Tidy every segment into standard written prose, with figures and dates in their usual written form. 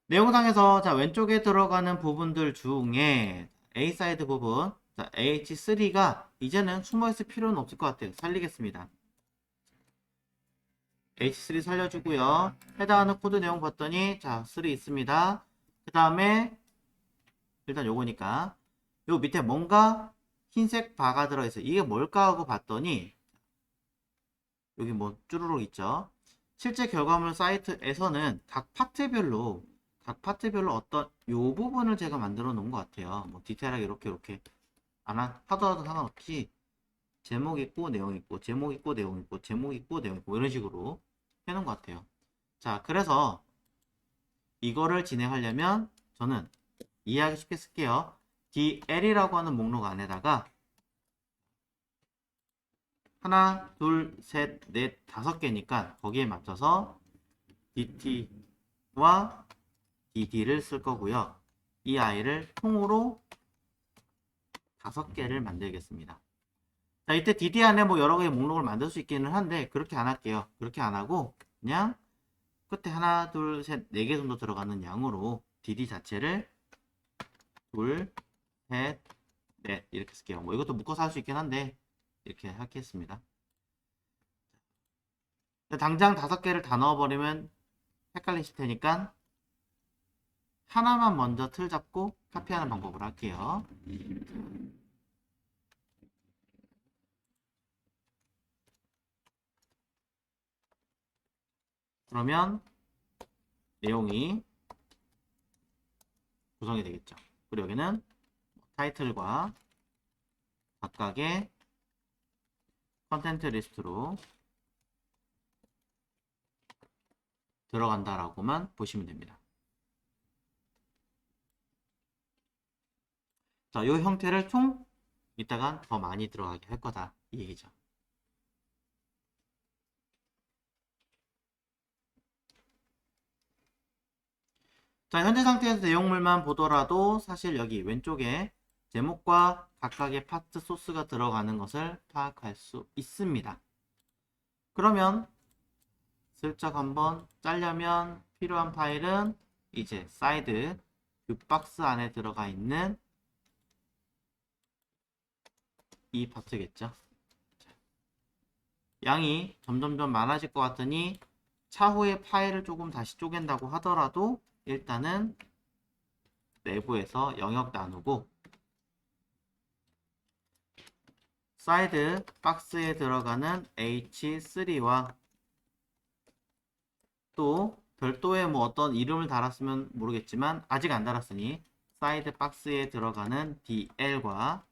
내용상에서 자 왼쪽에 들어가는 부분들 중에 A 사이드 부분 자 H3가 이제는 숨어있을 필요는 없을 것 같아요. 살리겠습니다. H3 살려주고요. 해당하는 코드 내용 봤더니 자 3 있습니다. 그 다음에 일단 요거니까 요 밑에 뭔가 흰색 바가 들어있어요. 이게 뭘까 하고 봤더니 여기 뭐 쭈루룩 있죠. 실제 결과물 사이트에서는 각 파트별로 어떤 요 부분을 제가 만들어 놓은 것 같아요. 뭐 디테일하게 이렇게 안 하더라도 상관없이 제목 있고 내용 있고 제목 있고 내용 있고 제목 있고 내용 있고 이런 식으로 해놓은 것 같아요. 자, 그래서 이거를 진행하려면 저는 이해하기 쉽게 쓸게요. DL이라고 하는 목록 안에다가 하나, 둘, 셋, 넷, 다섯 개니까 거기에 맞춰서 DT와 DD를 쓸 거고요. 이 아이를 통으로 다섯 개를 만들겠습니다. 자, 이때 DD 안에 뭐 여러 개의 목록을 만들 수 있기는 한데 그렇게 안 할게요. 그렇게 안 하고 그냥 끝에 하나, 둘, 셋, 네 개 정도 들어가는 양으로 DD 자체를 둘, 셋, 넷 이렇게 쓸게요. 뭐 이것도 묶어서 할 수 있긴 한데 이렇게 하겠습니다. 당장 다섯 개를 다 넣어버리면 헷갈리실 테니까 하나만 먼저 틀 잡고 카피하는 방법으로 할게요. 그러면 내용이 구성이 되겠죠. 그리고 여기는 타이틀과 각각의 컨텐트 리스트로 들어간다라고만 보시면 됩니다. 자, 이 형태를 총 이따가 더 많이 들어가게 할 거다 이 얘기죠. 자, 현재 상태에서 내용물만 보더라도 사실 여기 왼쪽에 제목과 각각의 파트 소스가 들어가는 것을 파악할 수 있습니다. 그러면 슬쩍 한번 짜려면 필요한 파일은 이제 사이드 그 박스 안에 들어가 있는 이 파트겠죠. 양이 점점점 많아질 것 같으니 차후에 파일을 조금 다시 쪼갠다고 하더라도 일단은 내부에서 영역 나누고 사이드 박스에 들어가는 H3와 또 별도의 뭐 어떤 이름을 달았으면 모르겠지만 아직 안 달았으니 사이드 박스에 들어가는 DL과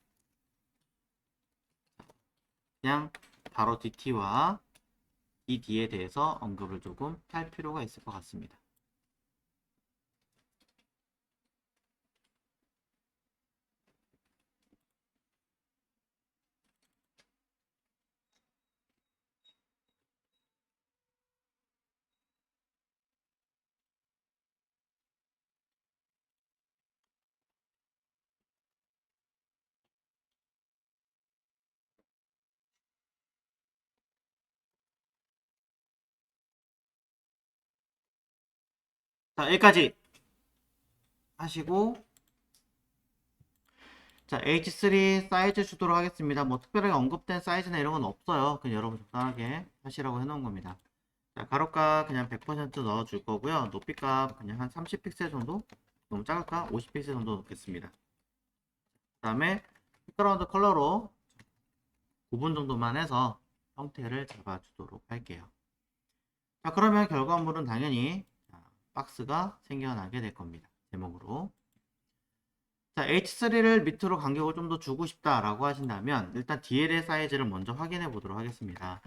그냥 바로 DT와 이 D에 대해서 언급을 조금 할 필요가 있을 것 같습니다. 자, 여기까지 하시고 자, H3 사이즈 주도록 하겠습니다. 뭐 특별하게 언급된 사이즈나 이런 건 없어요. 그냥 여러분 적당하게 하시라고 해놓은 겁니다. 자, 가로값 그냥 100% 넣어줄 거고요. 높이값 그냥 한 30픽셀 정도? 너무 작을까? 50픽셀 정도 넣겠습니다. 그 다음에 백그라운드 컬러로 9분 정도만 해서 형태를 잡아주도록 할게요. 자, 그러면 결과물은 당연히 박스가 생겨나게 될 겁니다. 제목으로. 자, H3를 밑으로 간격을 좀 더 주고 싶다라고 하신다면 일단 DL의 사이즈를 먼저 확인해 보도록 하겠습니다.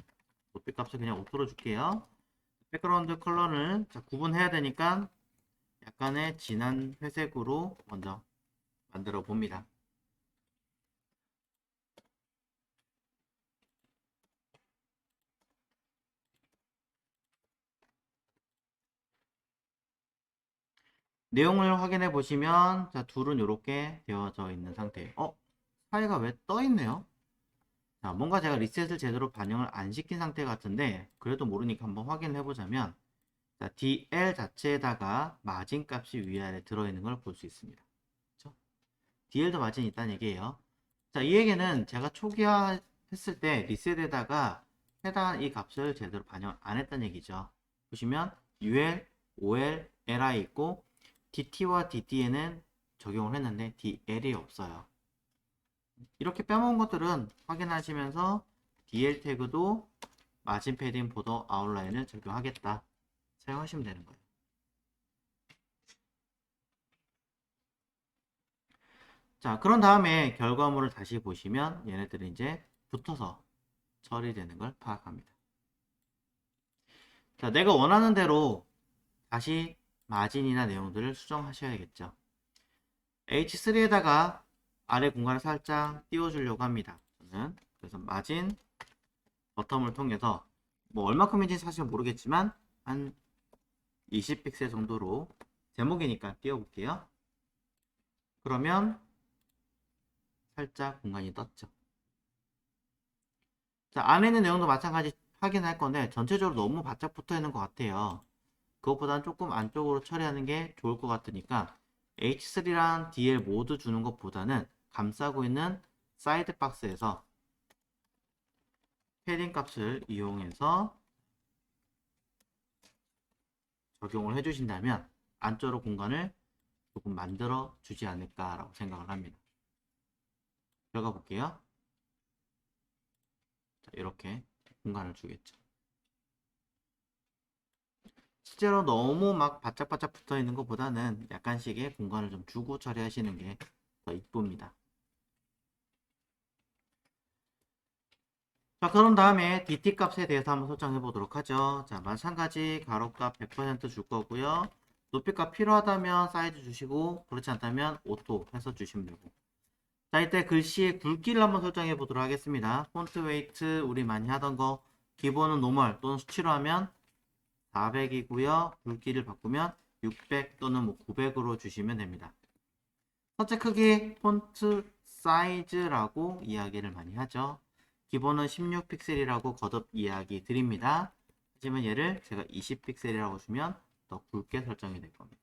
높이 값을 그냥 5% 줄게요. 백그라운드 컬러를 구분해야 되니까 약간의 진한 회색으로 먼저 만들어 봅니다. 내용을 확인해 보시면 자, 둘은 이렇게 되어져 있는 상태. 파일가 왜 떠 있네요? 자, 뭔가 제가 리셋을 제대로 반영을 안 시킨 상태 같은데 그래도 모르니까 한번 확인을 해보자면 자, DL 자체에다가 마진 값이 위아래 들어있는 걸 볼 수 있습니다. 그렇죠? DL도 마진이 있다는 얘기예요. 자, 이 얘기는 제가 초기화 했을 때 리셋에다가 해당하는 이 값을 제대로 반영 안 했다는 얘기죠. 보시면 UL, OL, LI 있고 DT와 DD에는 적용을 했는데 DL이 없어요. 이렇게 빼먹은 것들은 확인하시면서 DL 태그도 마진 패딩 보더 아웃라인을 적용하겠다 사용하시면 되는 거예요. 자, 그런 다음에 결과물을 다시 보시면 얘네들이 이제 붙어서 처리되는 걸 파악합니다. 자, 내가 원하는 대로 다시 마진이나 내용들을 수정하셔야겠죠. H3에다가 아래 공간을 살짝 띄워주려고 합니다. 저는 그래서 마진 버텀을 통해서 뭐 얼마큼인지 사실 모르겠지만 한 20픽셀 정도로 제목이니까 띄워볼게요. 그러면 살짝 공간이 떴죠. 자, 안에 있는 내용도 마찬가지 확인할 건데 전체적으로 너무 바짝 붙어 있는 것 같아요. 그것보다는 조금 안쪽으로 처리하는 게 좋을 것 같으니까 H3랑 DL 모두 주는 것보다는 감싸고 있는 사이드 박스에서 패딩 값을 이용해서 적용을 해주신다면 안쪽으로 공간을 조금 만들어 주지 않을까라고 생각을 합니다. 들어가 볼게요. 자, 이렇게 공간을 주겠죠. 실제로 너무 막 바짝바짝 붙어 있는 것보다는 약간씩의 공간을 좀 주고 처리하시는 게 더 이쁩니다. 자, 그런 다음에 DT 값에 대해서 한번 설정해 보도록 하죠. 자, 마찬가지 가로값 100% 줄 거고요. 높이값 필요하다면 사이즈 주시고 그렇지 않다면 오토 해서 주시면 되고. 자, 이때 글씨의 굵기를 한번 설정해 보도록 하겠습니다. 폰트 웨이트 우리 많이 하던 거 기본은 노멀 또는 수치로 하면 400이고요. 굵기를 바꾸면 600 또는 뭐 900으로 주시면 됩니다. 선체 크기 폰트 사이즈라고 이야기를 많이 하죠. 기본은 16픽셀이라고 거듭 이야기 드립니다. 하지만 얘를 제가 20픽셀이라고 주면 더 굵게 설정이 될 겁니다.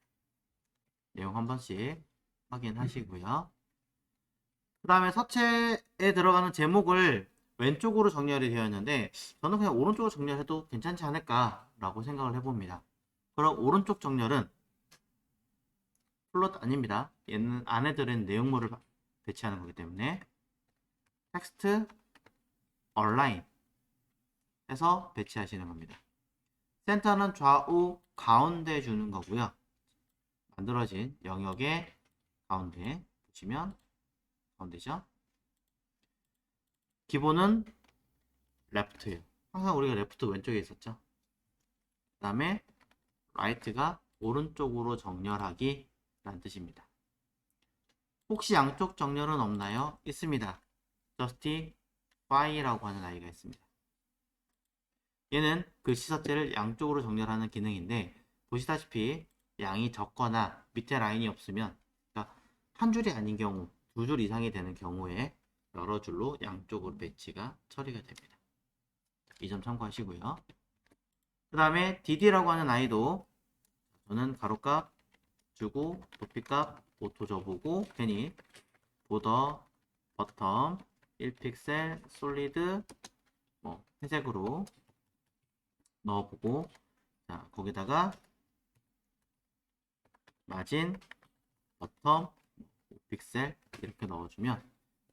내용 한 번씩 확인하시고요. 그 다음에 서체에 들어가는 제목을 왼쪽으로 정렬이 되어 있는데 저는 그냥 오른쪽으로 정렬해도 괜찮지 않을까 라고 생각을 해봅니다. 그럼 오른쪽 정렬은 플롯 아닙니다. 얘는 안에 들은 내용물을 배치하는 거기 때문에 텍스트 얼라인 해서 배치하시는 겁니다. 센터는 좌우 가운데 주는 거고요. 만들어진 영역의 가운데 보시면 가운데죠. 기본은 레프트예요. 항상 우리가 레프트 왼쪽에 있었죠. 그 다음에 라이트가 오른쪽으로 정렬하기 라는 뜻입니다. 혹시 양쪽 정렬은 없나요? 있습니다. justify라고 하는 아이가 있습니다. 얘는 글씨 삭제를 양쪽으로 정렬하는 기능인데 보시다시피 양이 적거나 밑에 라인이 없으면 그러니까 한 줄이 아닌 경우 두 줄 이상이 되는 경우에 여러 줄로 양쪽으로 배치가 처리가 됩니다. 이 점 참고하시고요. 그 다음에 DD라고 하는 아이도 저는 가로값 주고 높이값 오토 줘보고 괜히 보더 버텀 1픽셀 솔리드 뭐 회색으로 넣어보고 자 거기다가 마진 버텀 5픽셀 이렇게 넣어주면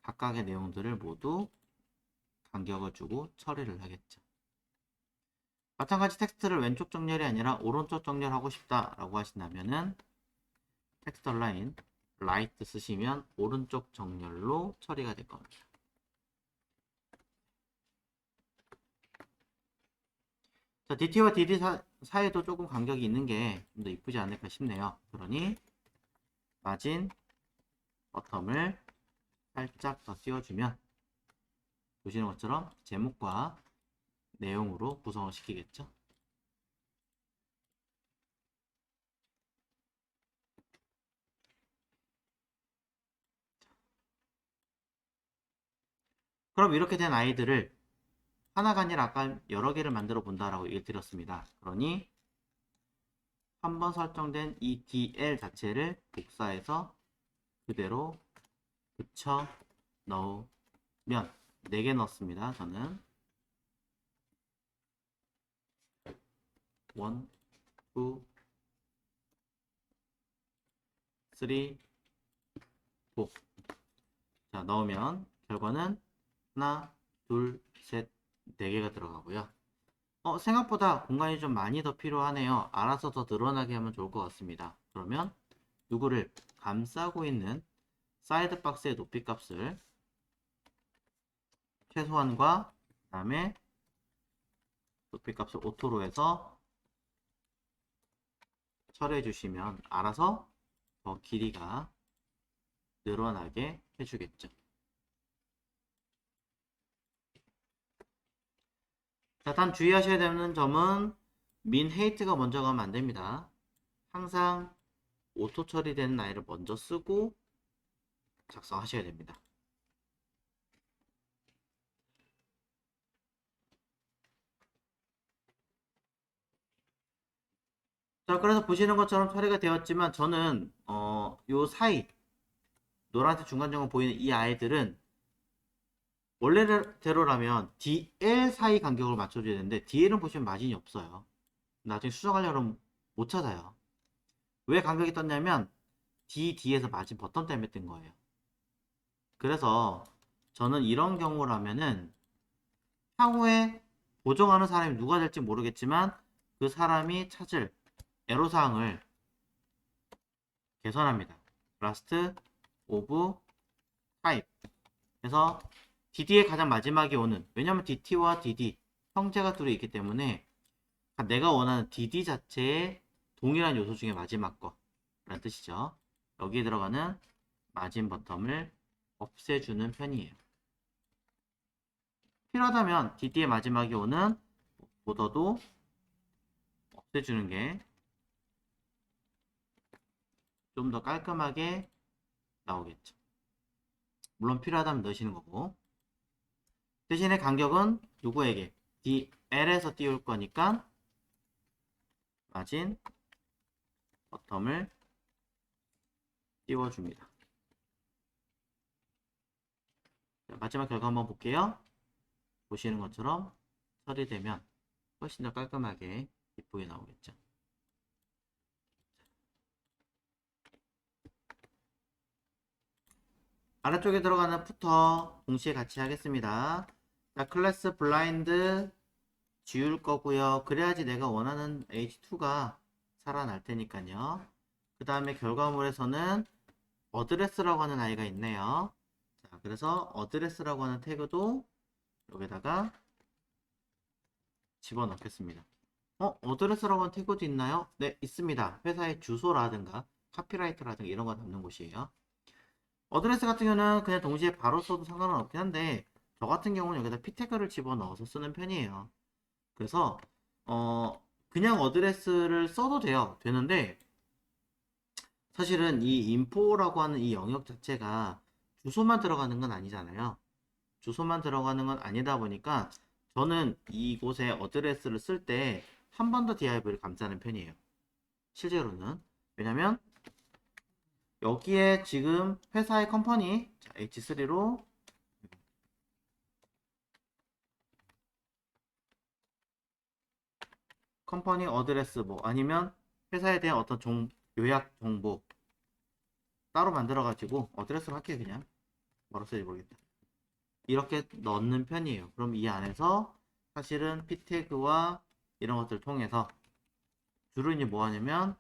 각각의 내용들을 모두 간격을 주고 처리를 하겠죠. 마찬가지 텍스트를 왼쪽 정렬이 아니라 오른쪽 정렬하고 싶다라고 하신다면은 텍스트 라인 라이트 쓰시면 오른쪽 정렬로 처리가 될 겁니다. 자, DT와 DD 사이에도 조금 간격이 있는 게 좀 더 이쁘지 않을까 싶네요. 그러니 마진 버텀을 살짝 더 씌워주면 보시는 것처럼 제목과 내용으로 구성을 시키겠죠. 그럼 이렇게 된 아이들을 하나가 아니라 아까 여러 개를 만들어 본다라고 얘기를 드렸습니다. 그러니 한번 설정된 이 DL 자체를 복사해서 그대로 붙여 넣으면 4개 넣습니다. 저는 1, 2, 3, 4. 자, 넣으면 결과는 하나, 둘, 셋, 4개가 들어가고요. 생각보다 공간이 좀 많이 더 필요하네요. 알아서 더 늘어나게 하면 좋을 것 같습니다. 그러면 누구를 감싸고 있는 사이드 박스의 높이 값을 최소한과 그 다음에 높이 값을 오토로 해서 처리해 주시면 알아서 더 길이가 늘어나게 해주겠죠. 자, 단 주의하셔야 되는 점은 민 헤이트가 먼저 가면 안 됩니다. 항상 오토 처리되는 아이를 먼저 쓰고 작성하셔야 됩니다. 자, 그래서 보시는 것처럼 처리가 되었지만 저는 요 사이 노란색 중간점과 보이는 이 아이들은 원래대로라면 DL 사이 간격을 맞춰줘야 되는데 DL은 보시면 마진이 없어요. 나중에 수정하려면 못 찾아요. 왜 간격이 떴냐면 DD에서 마진 버튼 때문에 뜬 거예요. 그래서 저는 이런 경우라면은 향후에 보정하는 사람이 누가 될지 모르겠지만 그 사람이 찾을 애로사항을 개선합니다. last of type 그래서 DD의 가장 마지막에 오는, 왜냐면 DT와 DD 형제가 둘이 있기 때문에 내가 원하는 DD 자체의 동일한 요소 중에 마지막 거 라는 뜻이죠. 여기에 들어가는 마진 버텀을 없애주는 편이에요. 필요하다면 DD의 마지막에 오는 보더도 없애주는 게 좀 더 깔끔하게 나오겠죠. 물론 필요하다면 넣으시는 거고, 대신에 간격은 누구에게? DL에서 띄울 거니까 마진 버텀을 띄워줍니다. 자, 마지막 결과 한번 볼게요. 보시는 것처럼 처리되면 훨씬 더 깔끔하게 이쁘게 나오겠죠. 아래쪽에 들어가는 푸터 동시에 같이 하겠습니다. 자, 클래스 블라인드 지울 거고요. 그래야지 내가 원하는 H2가 살아날 테니까요. 그 다음에 결과물에서는 어드레스라고 하는 아이가 있네요. 자, 그래서 어드레스라고 하는 태그도 여기다가 집어넣겠습니다. 어드레스라고 하는 태그도 있나요? 네, 있습니다. 회사의 주소라든가 카피라이트라든가 이런 거 담는 곳이에요. 어드레스 같은 경우는 그냥 동시에 바로 써도 상관은 없긴 한데 저 같은 경우는 여기다 p 태그를 집어넣어서 쓰는 편이에요. 그래서 그냥 어드레스를 써도 되는데 사실은 이 info라고 하는 이 영역 자체가 주소만 들어가는 건 아니잖아요. 주소만 들어가는 건 아니다 보니까 저는 이곳에 어드레스를 쓸 때 한 번 더 div를 감싸는 편이에요. 실제로는. 왜냐면 여기에 지금 회사의 컴퍼니 H3로 컴퍼니 어드레스 뭐 아니면 회사에 대한 어떤 요약 정보 따로 만들어 가지고 어드레스로 할게요. 그냥 뭐로 쓸지 모르겠다. 이렇게 넣는 편이에요. 그럼 이 안에서 사실은 p 태그와 이런 것들을 통해서 주로 이제 뭐 하냐면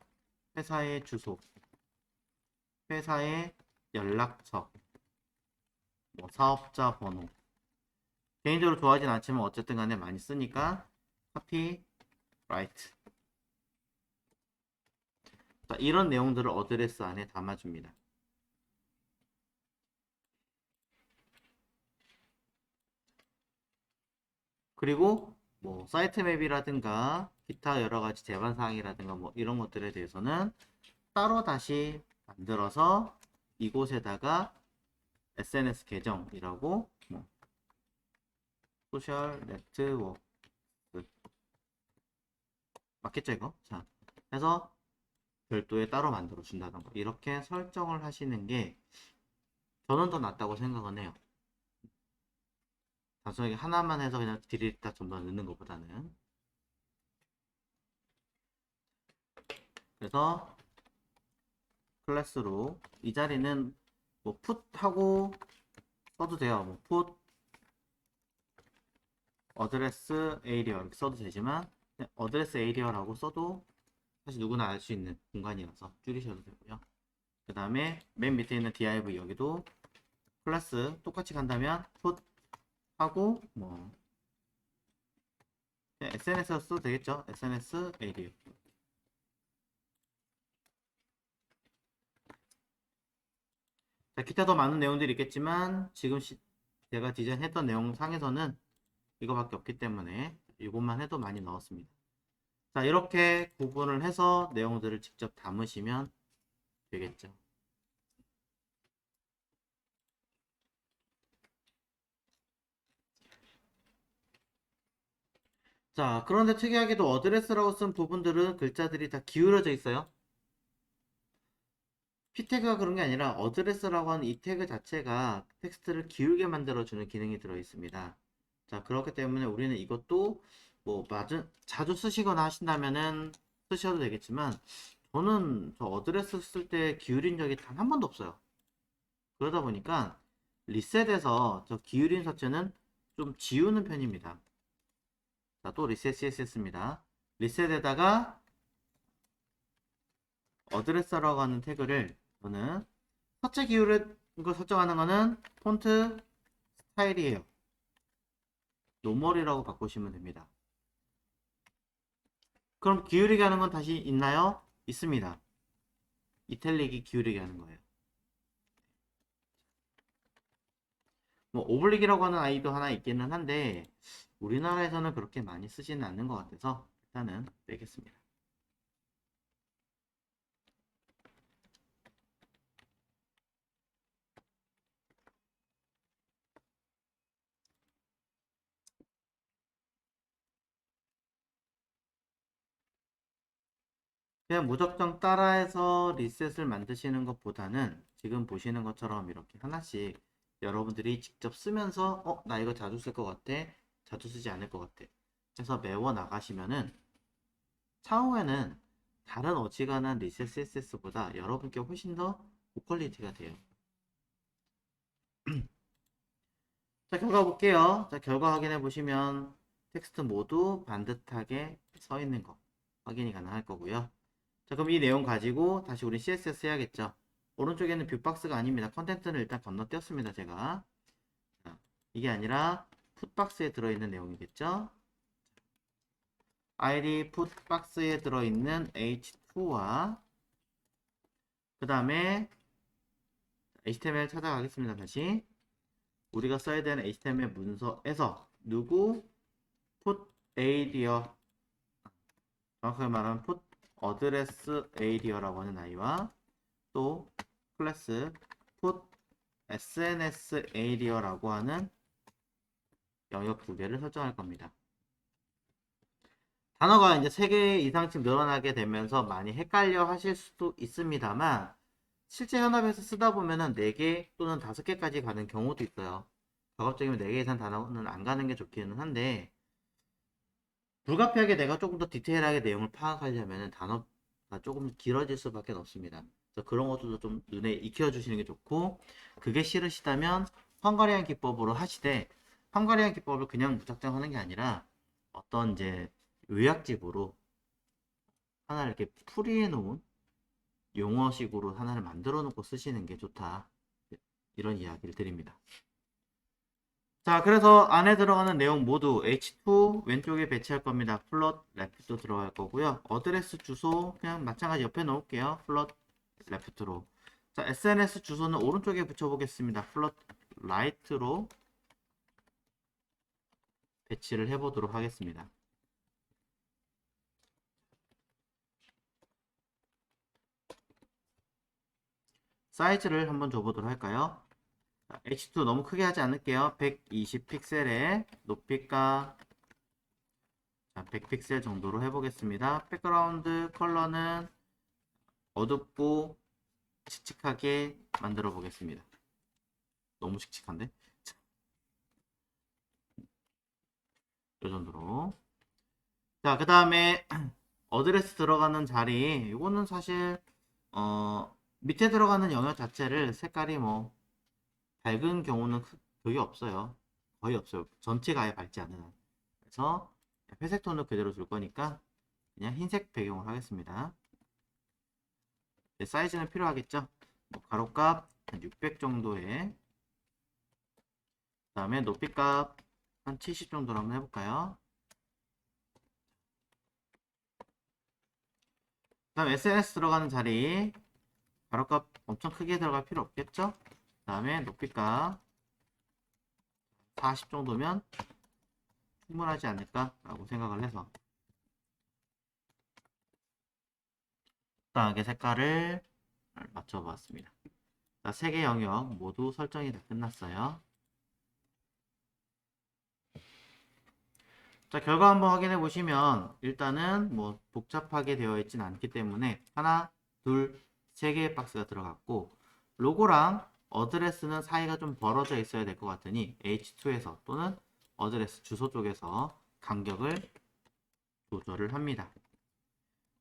회사의 주소, 회사의 연락처, 뭐 사업자 번호. 개인적으로 좋아하진 않지만 어쨌든 간에 많이 쓰니까 카피 라이트. 이런 내용들을 어드레스 안에 담아줍니다. 그리고 뭐 사이트 맵이라든가 기타 여러 가지 제반 사항이라든가 뭐 이런 것들에 대해서는 따로 다시 만들어서 이곳에다가 SNS 계정이라고 뭐 소셜 네트워크 맞겠죠 이거? 자, 그래서 별도에 따로 만들어 준다던가 이렇게 설정을 하시는 게 저는 더 낫다고 생각은 해요. 단순하게 하나만 해서 그냥 딜이다 좀 더 넣는 것보다는. 그래서 클래스로 이 자리는 뭐 풋하고 써도 돼요. 뭐 풋 어드레스 에이리어 이렇게 써도 되지만 어드레스 에이리어라고 써도 사실 누구나 알 수 있는 공간이라서 줄이셔도 되고요. 그 다음에 맨 밑에 있는 div 여기도 클래스 똑같이 간다면 풋 하고 뭐 SNS로 써도 되겠죠. SNS 에이리어. 자, 기타 더 많은 내용들이 있겠지만 지금 제가 디자인했던 내용 상에서는 이거밖에 없기 때문에 이것만 해도 많이 넣었습니다. 자, 이렇게 구분을 해서 내용들을 직접 담으시면 되겠죠. 자, 그런데 특이하게도 어드레스라고 쓴 부분들은 글자들이 다 기울어져 있어요. p 태그가 그런 게 아니라 어드레스라고 하는 이 태그 자체가 텍스트를 기울게 만들어주는 기능이 들어 있습니다. 자, 그렇기 때문에 우리는 이것도 뭐 자주 쓰시거나 하신다면은 쓰셔도 되겠지만 저는 저 어드레스 쓸 때 기울인 적이 단 한 번도 없어요. 그러다 보니까 리셋에서 저 기울인 서체는 좀 지우는 편입니다. 자, 또 리셋 CSS입니다. 리셋에다가 어드레스라고 하는 태그를 저는 서체 기울인 거 설정하는 거는 폰트 스타일이에요. 노멀이라고 바꾸시면 됩니다. 그럼 기울이게 하는 건 다시 있나요? 있습니다. 이탈릭이 기울이게 하는 거예요. 뭐 오블릭이라고 하는 아이도 하나 있기는 한데 우리나라에서는 그렇게 많이 쓰지는 않는 것 같아서 일단은 빼겠습니다. 그냥 무작정 따라해서 리셋을 만드시는 것보다는 지금 보시는 것처럼 이렇게 하나씩 여러분들이 직접 쓰면서 나 이거 자주 쓸 것 같아, 자주 쓰지 않을 것 같아 해서 메워 나가시면은 차후에는 다른 어지간한 리셋 CSS보다 여러분께 훨씬 더 고퀄리티가 돼요. 자, 결과 볼게요. 자, 결과 확인해 보시면 텍스트 모두 반듯하게 서 있는 거 확인이 가능할 거고요. 자, 그럼 이 내용 가지고 다시 우리 CSS 해야겠죠. 오른쪽에는 뷰박스가 아닙니다. 컨텐츠를 일단 건너뛰었습니다, 제가. 자, 이게 아니라 풋박스에 들어있는 내용이겠죠. id 풋박스에 들어있는 h2와 그 다음에 HTML 찾아가겠습니다. 다시 우리가 써야 되는 HTML 문서에서 누구 put area 정확하게 말하면 put address area라고 하는 아이와 또 클래스 put SNS area라고 하는 영역 두 개를 설정할 겁니다. 단어가 이제 3개 이상씩 늘어나게 되면서 많이 헷갈려 하실 수도 있습니다만 실제 현업에서 쓰다 보면은 4개 또는 5개까지 가는 경우도 있어요. 작업적이면 4개 이상 단어는 안 가는 게 좋기는 한데 불가피하게 내가 조금 더 디테일하게 내용을 파악하려면 단어가 조금 길어질 수밖에 없습니다. 그래서 그런 것들도 좀 눈에 익혀주시는 게 좋고 그게 싫으시다면 헝가리안 기법으로 하시되 헝가리안 기법을 그냥 무작정 하는 게 아니라 어떤 이제 요약집으로 하나를 이렇게 풀이해 놓은 용어식으로 하나를 만들어 놓고 쓰시는 게 좋다. 이런 이야기를 드립니다. 자, 그래서 안에 들어가는 내용 모두 H2 왼쪽에 배치할 겁니다. 플롯 레프트 들어갈 거고요. 어드레스 주소 그냥 마찬가지 옆에 놓을게요. 플롯 레프트로. 자, SNS 주소는 오른쪽에 붙여보겠습니다. 플롯 라이트로 배치를 해보도록 하겠습니다. 사이즈를 한번 줘보도록 할까요? 자, H2 너무 크게 하지 않을게요. 120 픽셀에 높이가 100픽셀 정도로 해보겠습니다. 백그라운드 컬러는 어둡고 칙칙하게 만들어 보겠습니다. 너무 칙칙한데? 이 정도로. 자, 그 다음에 어드레스 들어가는 자리, 이거는 사실 밑에 들어가는 영역 자체를 색깔이 뭐 밝은 경우는 거의 없어요. 거의 없어요. 전체가 아예 밝지 않은 한. 그래서 회색 톤을 그대로 줄 거니까 그냥 흰색 배경을 하겠습니다. 네, 사이즈는 필요하겠죠? 뭐 가로값 한 600 정도에, 그 다음에 높이값 한 70 정도로 한번 해볼까요? 그 다음 SNS 들어가는 자리, 가로값 엄청 크게 들어갈 필요 없겠죠? 그 다음에 높이값 40 정도면 충분하지 않을까 라고 생각을 해서 적당하게 색깔을 맞춰보았습니다. 자, 3개 영역 모두 설정이 다 끝났어요. 자, 결과 한번 확인해 보시면 일단은 뭐 복잡하게 되어 있진 않기 때문에 하나, 둘, 3개의 박스가 들어갔고, 로고랑 어드레스는 사이가 좀 벌어져 있어야 될 것 같으니 H2에서 또는 어드레스 주소 쪽에서 간격을 조절을 합니다.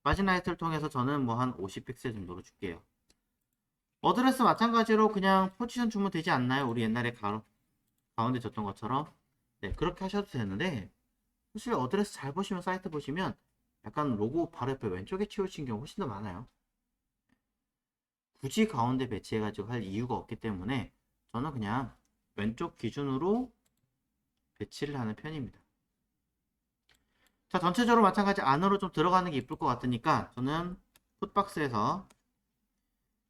마진라이트를 통해서 저는 뭐 한 50픽셀 정도로 줄게요. 어드레스 마찬가지로 그냥 포지션 주면 되지 않나요? 우리 옛날에 가운데 줬던 것처럼. 네, 그렇게 하셔도 되는데, 사실 어드레스 잘 보시면, 사이트 보시면 약간 로고 바로 옆에 왼쪽에 치우친 경우 훨씬 더 많아요. 굳이 가운데 배치해가지고 할 이유가 없기 때문에 저는 그냥 왼쪽 기준으로 배치를 하는 편입니다. 자, 전체적으로 마찬가지 안으로 좀 들어가는 게 이쁠 것 같으니까 저는 풋박스에서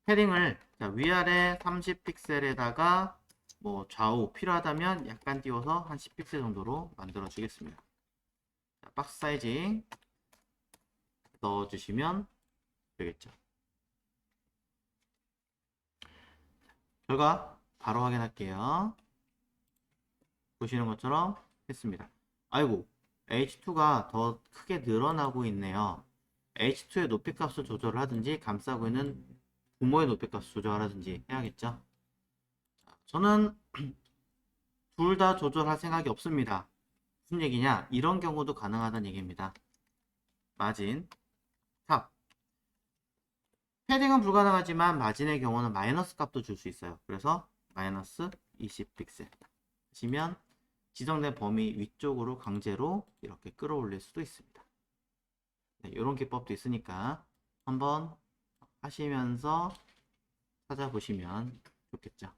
패딩을 위아래 30픽셀에다가 뭐 좌우 필요하다면 약간 띄워서 한 10픽셀 정도로 만들어 주겠습니다. 자, 박스 사이징 넣어주시면 되겠죠. 결과 바로 확인할게요. 보시는 것처럼 했습니다. 아이고, H2가 더 크게 늘어나고 있네요. H2의 높이 값을 조절을 하든지 감싸고 있는 부모의 높이 값을 조절하든지 해야겠죠. 저는 둘 다 조절할 생각이 없습니다. 무슨 얘기냐? 이런 경우도 가능하다는 얘기입니다. 마진, 탑. 패딩은 불가능하지만 마진의 경우는 마이너스 값도 줄 수 있어요. 그래서 마이너스 20픽셀 하시면 지정된 범위 위쪽으로 강제로 이렇게 끌어올릴 수도 있습니다. 네, 이런 기법도 있으니까 한번 하시면서 찾아보시면 좋겠죠.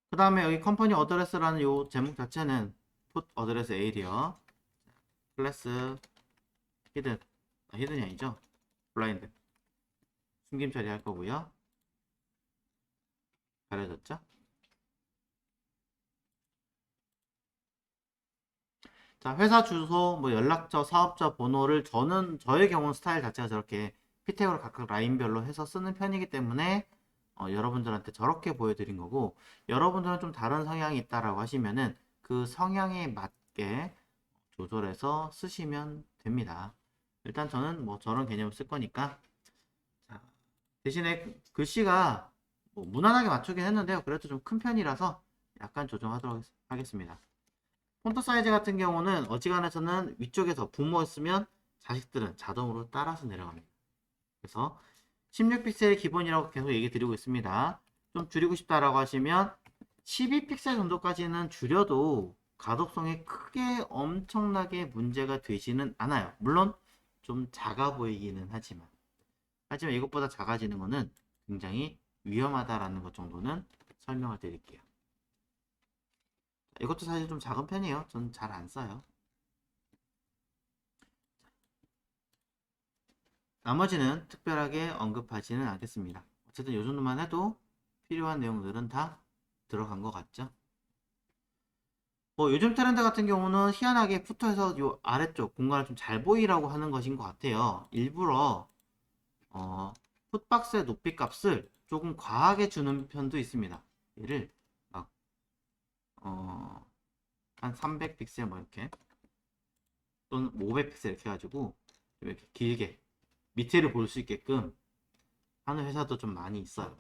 그 다음에 여기 컴퍼니 어드레스라는 요 제목 자체는 put 어드레스 에리어 클래스 히든, 히든이 아니죠, 블라인드 숨김 처리할 거고요. 가려졌죠? 자, 회사 주소, 뭐 연락처, 사업자 번호를 저는 저의 경우 스타일 자체가 저렇게 피텍으로 각각 라인별로 해서 쓰는 편이기 때문에 여러분들한테 저렇게 보여드린 거고, 여러분들은 좀 다른 성향이 있다라고 하시면은 그 성향에 맞게 조절해서 쓰시면 됩니다. 일단 저는 뭐 저런 개념을 쓸 거니까. 자, 대신에 글씨가 뭐 무난하게 맞추긴 했는데요. 그래도 좀 큰 편이라서 약간 조정하도록 하겠습니다. 폰트 사이즈 같은 경우는 어지간해서는 위쪽에서 부모였으면 자식들은 자동으로 따라서 내려갑니다. 그래서 16픽셀이 기본이라고 계속 얘기 드리고 있습니다. 좀 줄이고 싶다라고 하시면 12픽셀 정도까지는 줄여도 가독성에 크게 엄청나게 문제가 되지는 않아요. 물론 좀 작아 보이기는 하지만 이것보다 작아지는 것은 굉장히 위험하다라는 것 정도는 설명을 드릴게요. 이것도 사실 좀 작은 편이에요. 저는 잘 안 써요. 나머지는 특별하게 언급하지는 않겠습니다. 어쨌든 이 정도만 해도 필요한 내용들은 다 들어간 것 같죠? 뭐 요즘 트렌드 같은 경우는 희한하게 푸터에서 요 아래쪽 공간을 좀 잘 보이라고 하는 것인 것 같아요. 일부러 풋박스의 높이 값을 조금 과하게 주는 편도 있습니다. 얘를 막 한 300픽셀 뭐 이렇게 또는 500픽셀 이렇게 해가지고 좀 이렇게 길게 밑에를 볼 수 있게끔 하는 회사도 좀 많이 있어요.